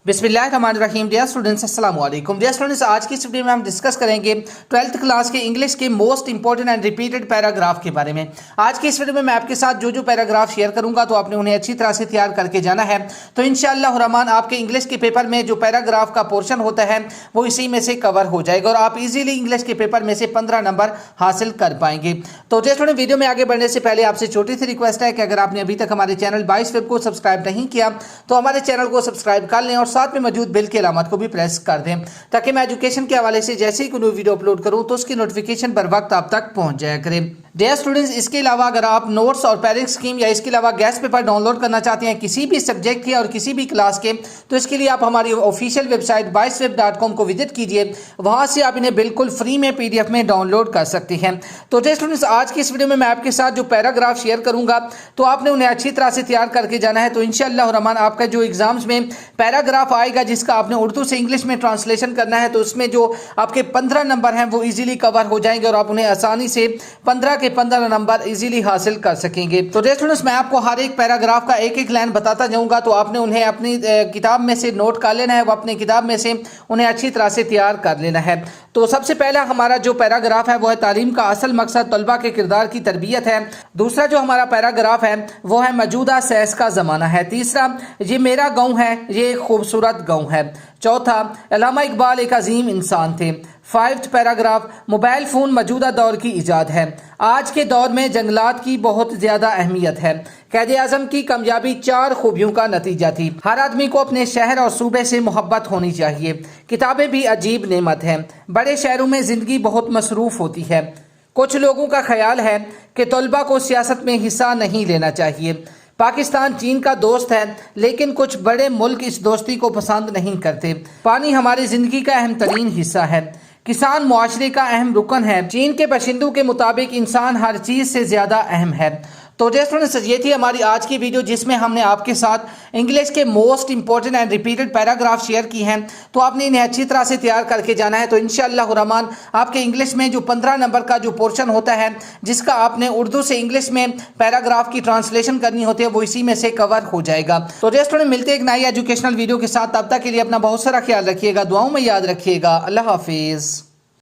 बिस्मिल्लाहिर्रहमानिर्रहीम। Dear students, अस्सलाम वालेकुम। डियर स्टूडेंट्स, आज की इस वीडियो में हम डिस्कस करेंगे 12th क्लास के इंग्लिश के most important and repeated paragraph के बारे में। आज की इस वीडियो में मैं आपके साथ जो पैराग्राफ शेयर करूंगा तो आपने उन्हें अच्छी तरह से तैयार करके जाना है। तो इंशाअल्लाह रहमान आपके इंग्लिश के पेपर में जो पैराग्राफ का पोर्शन होता है वो इसी में से कवर हो जाएगा और आप इजीली इंग्लिश के पेपर में से 15 नंबर हासिल कर पाएंगे। तो डियर स्टूडेंट, वीडियो में आगे बढ़ने से पहले आपसे छोटी सी रिक्वेस्ट है कि अगर आपने अभी तक हमारे चैनल 22 वेब को सब्सक्राइब नहीं किया तो हमारे चैनल को सब्सक्राइब कर लें और साथ में मौजूद बेल की अलामत को भी प्रेस कर दें ताकि मैं एजुकेशन के हवाले से जैसे ही कोई वीडियो अपलोड करूं तो उसकी नोटिफिकेशन बर वक्त आप तक पहुंच जाया करे। डियर स्टूडेंट्स, इसके अलावा अगर आप नोट्स और पेयरिंग स्कीम या इसके अलावा गेस्ट पेपर डाउनलोड करना चाहते हैं किसी भी सब्जेक्ट के और किसी भी क्लास के, तो इसके लिए आप हमारी ऑफिशियल वेबसाइट 22web.com को विजिट कीजिए। वहां से आप इन्हें बिल्कुल फ्री में PDF में डाउनलोड कर सकते हैं। तो डियर स्टूडेंट्स, आज की इस वीडियो में मैं आपके साथ जो पैराग्राफ शेयर करूंगा तो आपने उन्हें अच्छी तरह से तैयार करके जाना है। तो इंशाअल्लाह रहमान आपका जो एग्जाम्स में पैराग्राफ आएगा जिसका आपने उर्दू से इंग्लिश में ट्रांसलेशन करना है तो उसमें जो आपके 15 नंबर हैं वो इजीली कवर हो जाएंगे और आप उन्हें आसानी से 15 के 15 नंबर इजीली हासिल कर सकेंगे। तो डियर स्टूडेंट्स, मैं आपको हर एक पैराग्राफ का एक एक लाइन बताता जाऊंगा तो आपने उन्हें अपनी किताब में से नोट कर लेना है, वो अपनी किताब में से उन्हें अच्छी तरह से तैयार कर लेना है। तो सबसे पहला हमारा जो पैराग्राफ है वो है तालीम का असल मकसद तलबा के किरदार की तरबियत है। दूसरा जो हमारा पैराग्राफ है वो है मौजूदा सैस का ज़माना है। तीसरा, ये मेरा गाँव है, ये एक खूबसूरत गाँव है। चौथा, अल्लामा इकबाल एक अजीम इंसान थे। 5th पैराग्राफ, मोबाइल फ़ोन मौजूदा दौर की ईजाद है। आज के दौर में जंगलात की बहुत ज़्यादा अहमियत है। क़ायद आज़म की कामयाबी 4 खूबियों का नतीजा थी। हर आदमी को अपने शहर और सूबे से मोहब्बत होनी चाहिए। किताबें भी अजीब नेमत हैं। बड़े शहरों में ज़िंदगी बहुत मसरूफ़ होती है। कुछ लोगों का ख्याल है कि तलबा को सियासत में हिस्सा नहीं लेना चाहिए। पाकिस्तान चीन का दोस्त है लेकिन कुछ बड़े मुल्क इस दोस्ती को पसंद नहीं करते। पानी हमारी ज़िंदगी का अहम तरीन हिस्सा है। किसान मुआशरे का अहम रुकन है। चीन के बाशिंदों के मुताबिक इंसान हर चीज़ से ज़्यादा अहम है। तो डियर स्टूडेंट्स, ये थी हमारी आज की वीडियो जिसमें हमने आपके साथ इंग्लिश के most important and repeated paragraph share की हैं। तो आपने इन्हें अच्छी तरह से तैयार करके जाना है। तो इंशाअल्लाह रहमान आपके इंग्लिश में जो 15 नंबर का जो पोर्शन होता है जिसका आपने उर्दू से इंग्लिश में पैराग्राफ की ट्रांसलेशन करनी होती है वो इसी में से कवर हो जाएगा। तो डियर स्टूडेंट, मिलते हैं एक नई एजुकेशनल वीडियो के साथ। तब तक के लिए अपना बहुत सारा ख्याल रखिएगा, दुआओं में याद रखिएगा। अल्लाह हाफिज़।